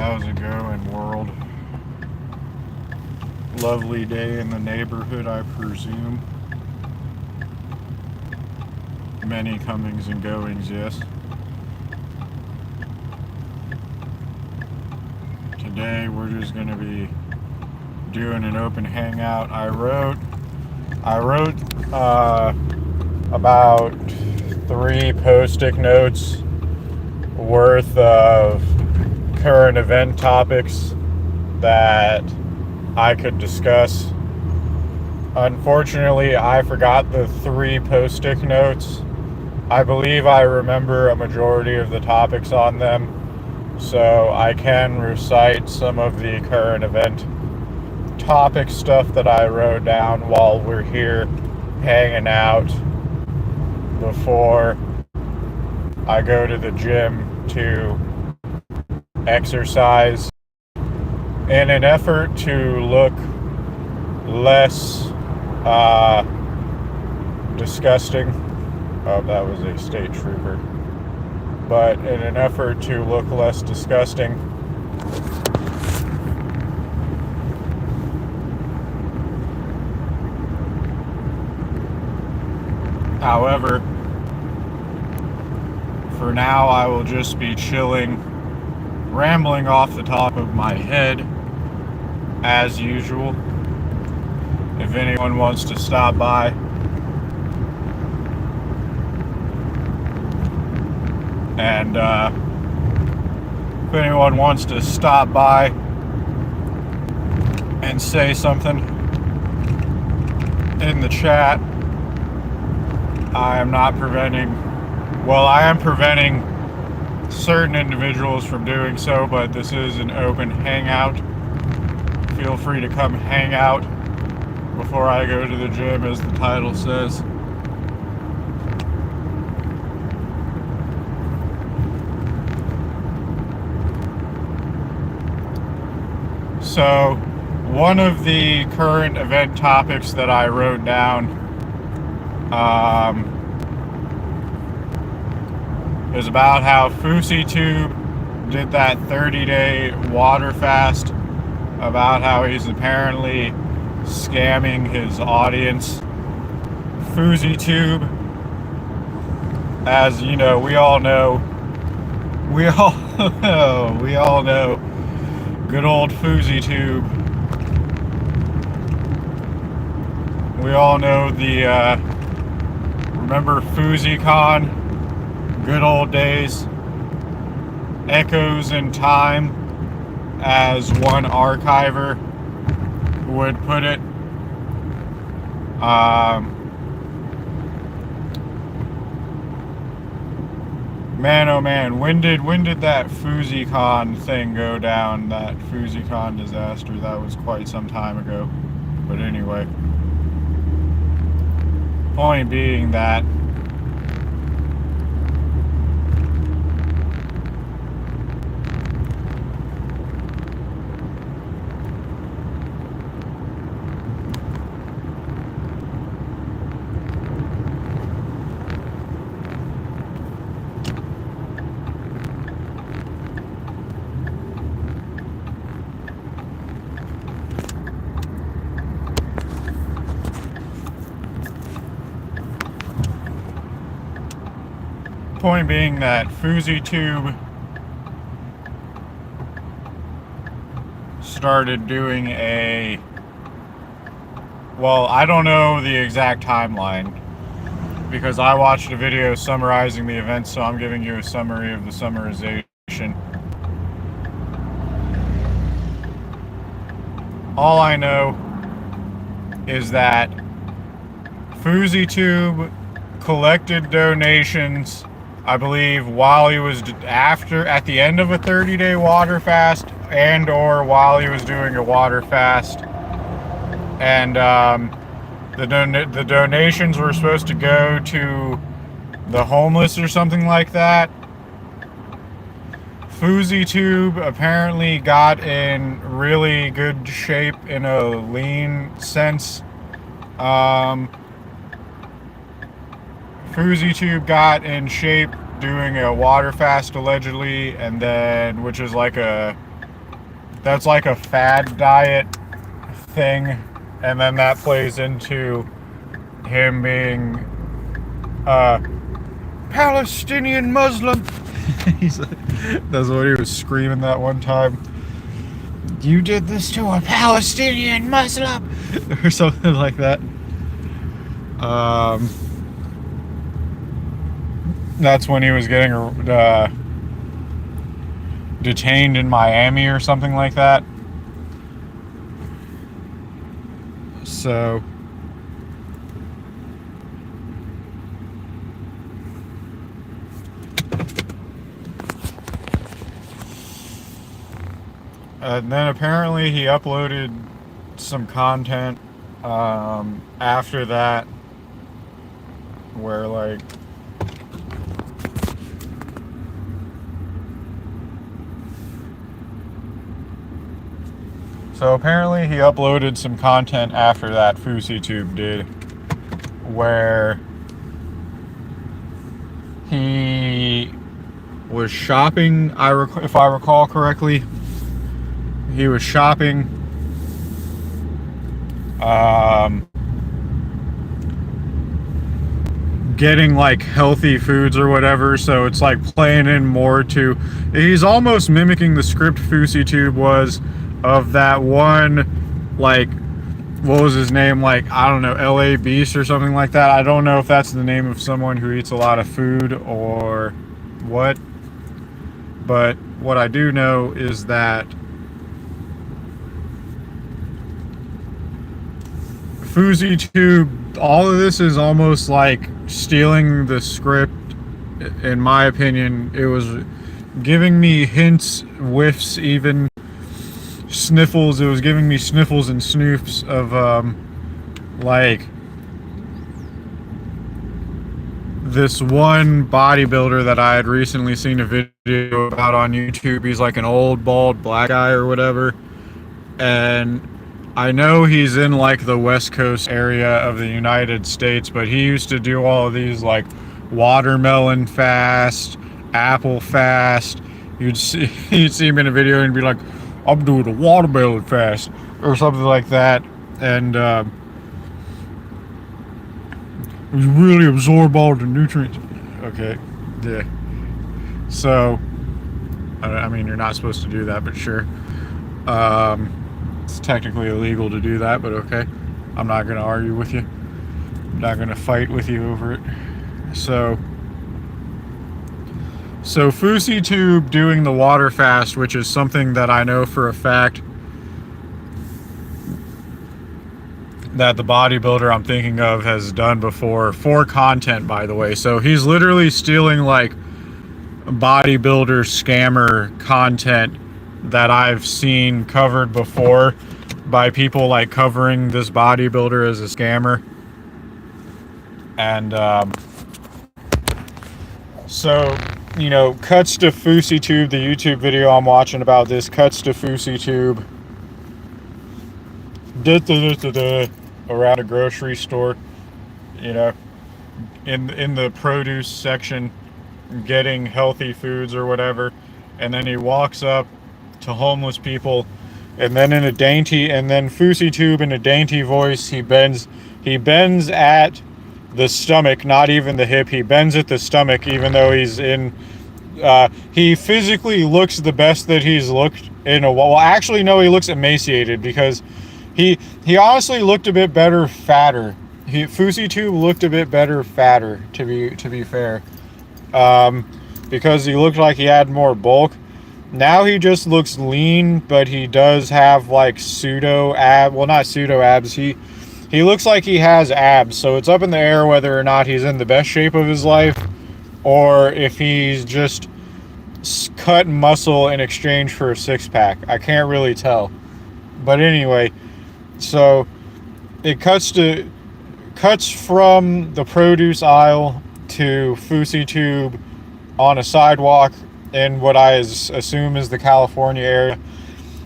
How's it going, world? Lovely day in the neighborhood, I presume. Many comings and goings, yes. Today we're just going to be doing an open hangout. I wrote about 3 post-it notes worth of current event topics that I could discuss. Unfortunately, I forgot the 3 post-it notes. I believe I remember a majority of the topics on them, so I can recite some of the current event topic stuff that I wrote down while we're here hanging out before I go to the gym to exercise in an effort to look less disgusting. Oh, that was a state trooper. But in an effort to look less disgusting, however, for now I will just be chilling, rambling off the top of my head as usual. If anyone wants to stop by, and if anyone wants to stop by and say something in the chat, I am preventing certain individuals from doing so, but this is an open hangout. Feel free to come hang out before I go to the gym, as the title says. So, one of the current event topics that I wrote down is about how FouseyTube did that 30-day water fast, about how he's apparently scamming his audience. FouseyTube, as you know, we all know, good old FouseyTube. We all know remember FouseyCon, good old days, echoes in time, as one archiver would put it. Man, oh man, when did that FouseyCon thing go down? That FouseyCon disaster, that was quite some time ago. But anyway, point being that FouseyTube started doing I don't know the exact timeline, because I watched a video summarizing the events, so I'm giving you a summary of the summarization. All I know is that FouseyTube collected donations, I believe, while he was at the end of a 30-day water fast, and or while he was doing a water fast, and the donations were supposed to go to the homeless or something like that. FouseyTube apparently got in really good shape in a lean sense. FouseyTube got in shape doing a water fast allegedly, and then, which is like a that's like a fad diet thing, and then that plays into him being Palestinian Muslim. That's what he was screaming that one time. You did this to a Palestinian Muslim, or something like that. That's when he was getting detained in Miami or something like that. So and then apparently he uploaded some content after that where like so apparently he uploaded some content after that, FouseyTube did, where he was shopping, if I recall correctly. He was shopping, getting like healthy foods or whatever, so it's like playing in more to, he's almost mimicking the script FouseyTube was of that one, like, what was his name, like, I don't know, LA Beast or something like that. I don't know if that's the name of someone who eats a lot of food or what, but what I do know is that FouseyTube, all of this is almost like stealing the script. In my opinion, it was giving me hints, whiffs, even sniffles. It was giving me sniffles and snoofs of like this one bodybuilder that I had recently seen a video about on YouTube. He's like an old bald black guy or whatever, and I know he's in like the West Coast area of the United States, but he used to do all of these like watermelon fast, apple fast. You'd see him in a video and be like, I'm doing a watermelon fast or something like that, and you really absorb all the nutrients. Okay, yeah. So, I mean, you're not supposed to do that, but sure. It's technically illegal to do that, but okay. I'm not going to argue with you. I'm not going to fight with you over it. So FouseyTube doing the water fast, which is something that I know for a fact that the bodybuilder I'm thinking of has done before, for content, by the way. So he's literally stealing like bodybuilder scammer content that I've seen covered before by people like covering this bodybuilder as a scammer. And so, you know, cuts to FouseyTube, the YouTube video I'm watching about this, cuts to FouseyTube around a grocery store, you know, in the produce section, getting healthy foods or whatever, and then he walks up to homeless people, and then FouseyTube in a dainty voice, he bends at the stomach, not even the hip. He bends at the stomach, even though he's in. He physically looks the best that he's looked in a while. Well, actually, no, he looks emaciated because he honestly looked a bit better fatter. FouseyTube looked a bit better fatter, to be fair, because he looked like he had more bulk. Now he just looks lean, but he does have like pseudo abs. Well, not pseudo abs. He looks like he has abs. So it's up in the air whether or not he's in the best shape of his life, or if he's just cut muscle in exchange for a six-pack. I can't really tell. But anyway, so it cuts from the produce aisle to FouseyTube on a sidewalk in what I assume is the California area,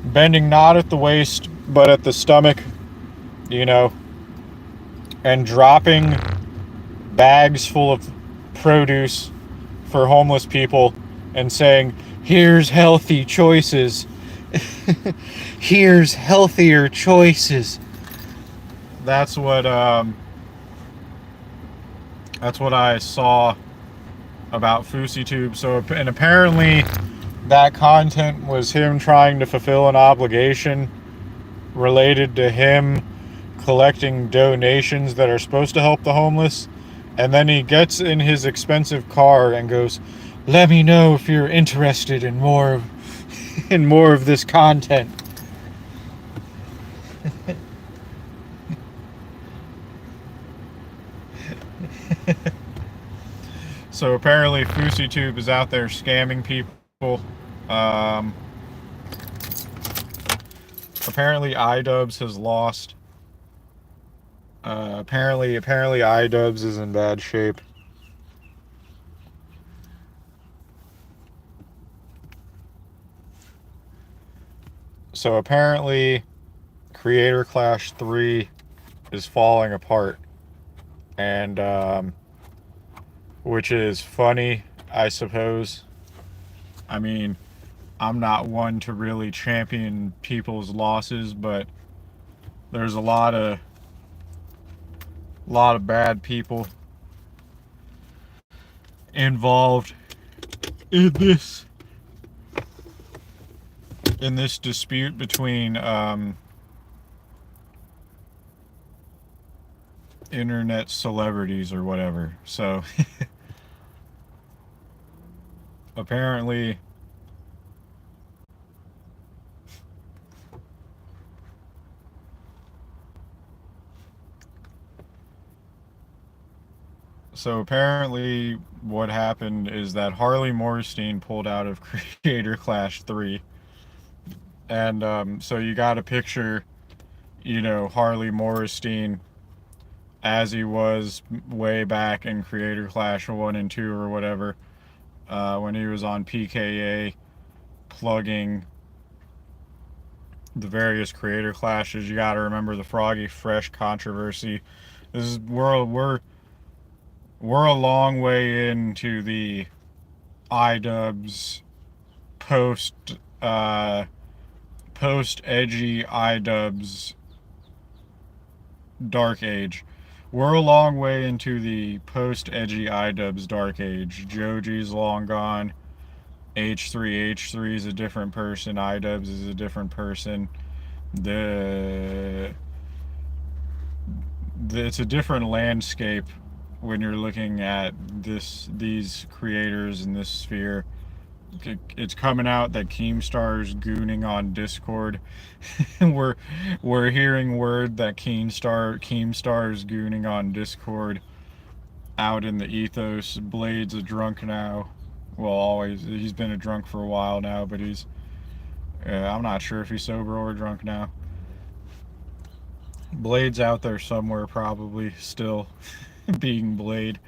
bending not at the waist but at the stomach, you know, and dropping bags full of produce for homeless people and saying, here's healthy choices. Here's healthier choices. That's what I saw about FouseyTube. So, and apparently that content was him trying to fulfill an obligation related to him collecting donations that are supposed to help the homeless. And then he gets in his expensive car and goes, "Let me know if you're interested in more in more of this content." So apparently FouseyTube is out there scamming people. Um, apparently iDubbbz has lost. Apparently iDubbbz is in bad shape. So apparently Creator Clash 3 is falling apart. And which is funny, I suppose. I mean, I'm not one to really champion people's losses, but there's a lot of bad people involved in this dispute between internet celebrities or whatever. So apparently what happened is that Harley Morstein pulled out of Creator Clash 3. And so you got a picture, Harley Morstein as he was way back in Creator Clash 1 and 2 or whatever, when he was on PKA plugging the various Creator Clashes. You got to remember the Froggy Fresh controversy. This is we're a long way into the iDubbbz post post edgy iDubbbz dark age. We're a long way into the post edgy iDubbbz dark age. Joji's long gone. H3 is a different person. iDubbbz is a different person. The it's a different landscape when you're looking at these creators in this sphere. It's coming out that Keemstar's gooning on Discord. we're hearing word that Keemstar's gooning on Discord out in the ethos. Blade's a drunk now. Well, always. He's been a drunk for a while now, but I'm not sure if he's sober or drunk now. Blade's out there somewhere, probably still being Blade.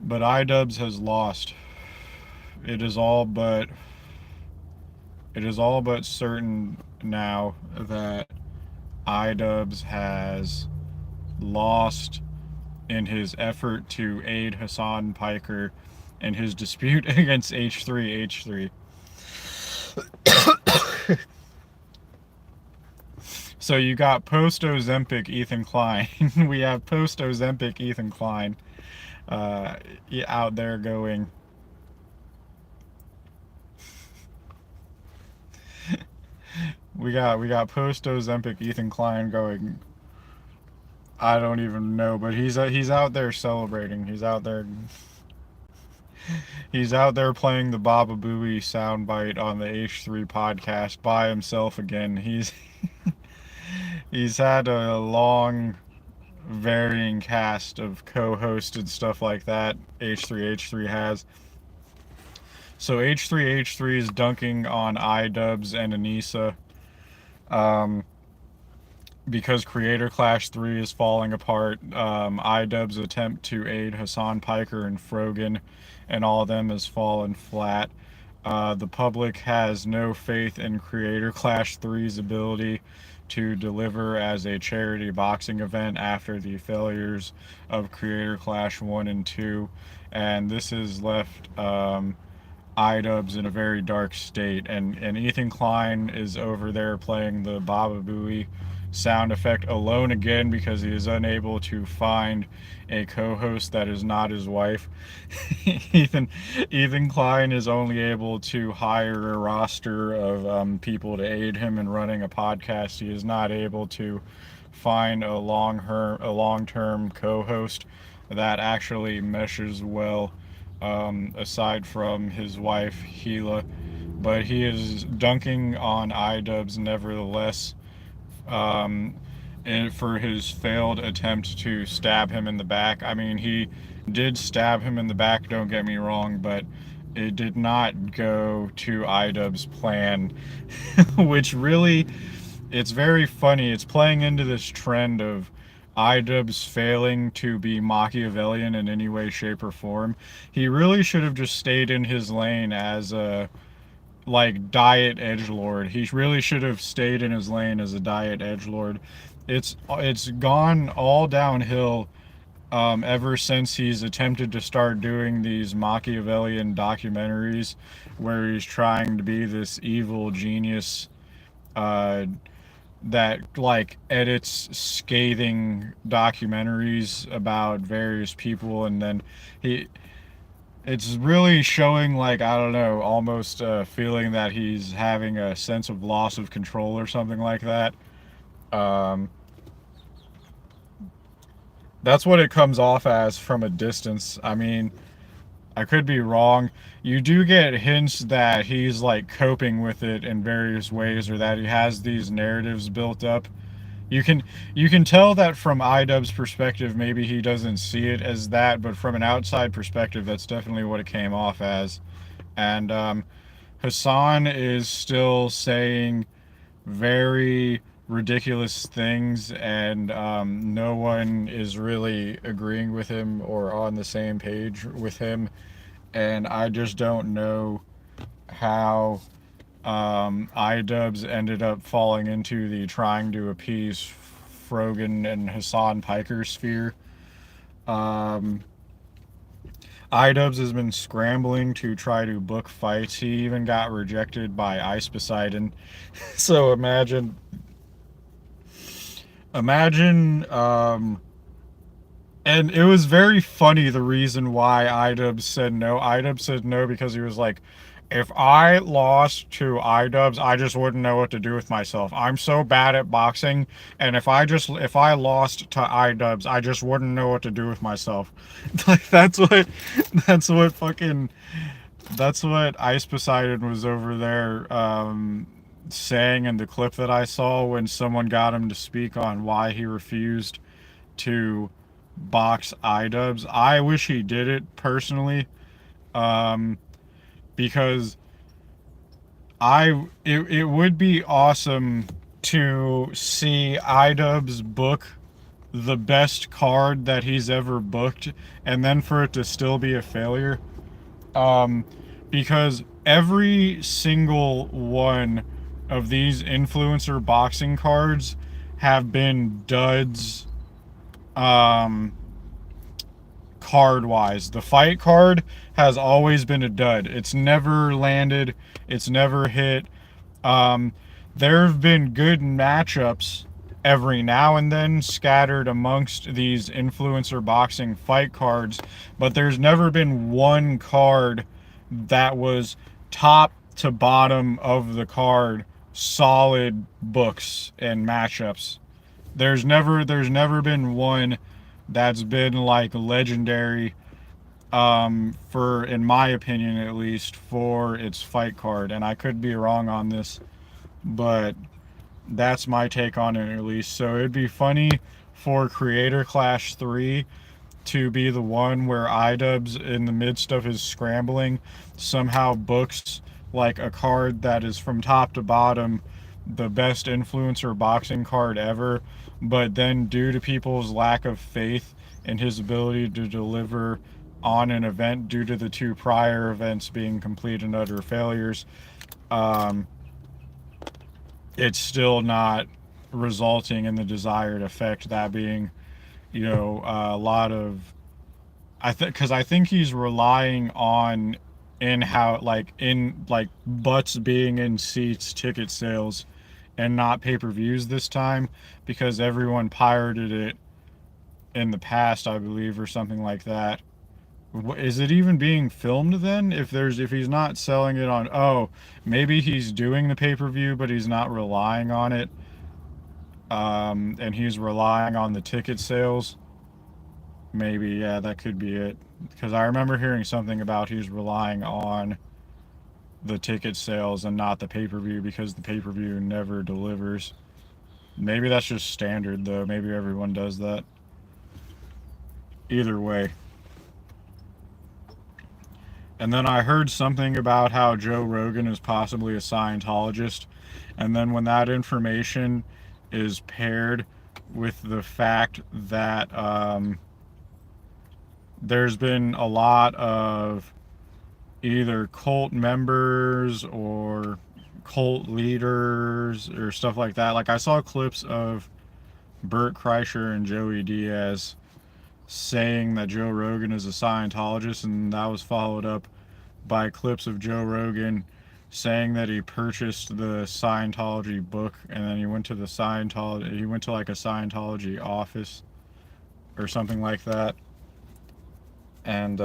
But iDubbbz has lost. It is all but certain now that iDubbbz has lost in his effort to aid Hassan Piker in his dispute against H3. So you got post-Ozempic Ethan Klein. We have post-Ozempic Ethan Klein out there going. we got post-Ozempic Ethan Klein going. I don't even know, but he's out there celebrating. He's out there playing the Baba Booey soundbite on the H3 podcast by himself again. He's had a long, varying cast of co-hosted stuff like that. H3 has. So H3 is dunking on iDubbbz and Anissa. Because Creator Clash 3 is falling apart. iDubbbz's attempt to aid Hassan Piker and Frogan and all of them has fallen flat. The public has no faith in Creator Clash 3's ability to deliver as a charity boxing event after the failures of Creator Clash 1 and 2. And this has left iDubbbz in a very dark state. And Ethan Klein is over there playing the Baba Booey sound effect alone again because he is unable to find a co-host that is not his wife. Ethan Ethan Klein is only able to hire a roster of people to aid him in running a podcast. He is not able to find a long-term co-host that actually meshes well, aside from his wife Gila. But he is dunking on iDubbbz nevertheless, um, and for his failed attempt to stab him in the back. I mean, he did stab him in the back, don't get me wrong, but it did not go to iDubbbz's plan, which really, it's very funny. It's playing into this trend of iDubbbz failing to be Machiavellian in any way, shape, or form. He really should have just stayed in his lane as a like diet edgelord. He really should have stayed in his lane as a diet edgelord. It's gone all downhill ever since he's attempted to start doing these Machiavellian documentaries where he's trying to be this evil genius uh, that like edits scathing documentaries about various people, and then he it's really showing, like, I don't know, almost a feeling that he's having a sense of loss of control or something like that. Um, that's what it comes off as from a distance. I mean, I could be wrong. You do get hints that he's like coping with it in various ways, or that he has these narratives built up. You can you can tell that from iDubbbz's perspective, maybe he doesn't see it as that, but from an outside perspective, that's definitely what it came off as. And Hassan is still saying very ridiculous things, and no one is really agreeing with him or on the same page with him. And I just don't know how iDubbbz ended up falling into the trying to appease Frogan and Hassan Piker sphere. Um, iDubbbz has been scrambling to try to book fights. He even got rejected by Ice Poseidon. So imagine, and it was very funny the reason why iDubbbz said no. iDubbbz said no because he was like, if I lost to iDubbbz, I just wouldn't know what to do with myself. I'm so bad at boxing, and if I lost to iDubbbz, I just wouldn't know what to do with myself. Like that's what fucking that's what Ice Poseidon was over there saying in the clip that I saw when someone got him to speak on why he refused to box iDubbbz. I wish he did it personally, um, because it would be awesome to see iDubbbz book the best card that he's ever booked, and then for it to still be a failure. Um, because every single one of these influencer boxing cards have been duds, um, card wise. The fight card has always been a dud. It's never landed, it's never hit. Um, there have been good matchups every now and then scattered amongst these influencer boxing fight cards, but there's never been one card that was top to bottom of the card solid books and matchups. There's never been one that's been like legendary, for, in my opinion at least, for its fight card. And I could be wrong on this, but that's my take on it at least. So it'd be funny for Creator Clash 3 to be the one where iDubbbz, in the midst of his scrambling, somehow books like a card that is from top to bottom the best influencer boxing card ever, but then due to people's lack of faith in his ability to deliver on an event due to the two prior events being complete and utter failures, um, it's still not resulting in the desired effect, that being, a lot of, because I think he's relying on in how like in like butts being in seats ticket sales and not pay-per-views this time, because everyone pirated it in the past, I believe, or something like that. Is it even being filmed then? If he's not selling it on, oh, maybe he's doing the pay-per-view, but he's not relying on it, and he's relying on the ticket sales. Maybe, yeah, that could be it. Because I remember hearing something about he's relying on the ticket sales and not the pay-per-view because the pay-per-view never delivers. Maybe that's just standard though. Maybe everyone does that. Either way. And then I heard something about how Joe Rogan is possibly a Scientologist. And then when that information is paired with the fact that there's been a lot of either cult members or cult leaders or stuff like that. Like I saw clips of Bert Kreischer and Joey Diaz saying that Joe Rogan is a Scientologist, and that was followed up by clips of Joe Rogan saying that he purchased the Scientology book, and then he went to like a Scientology office or something like that, and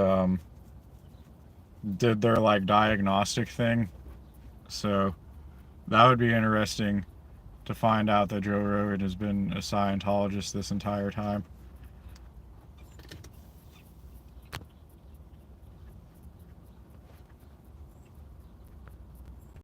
did their like diagnostic thing. So that would be interesting to find out that Joe Rogan has been a Scientologist this entire time.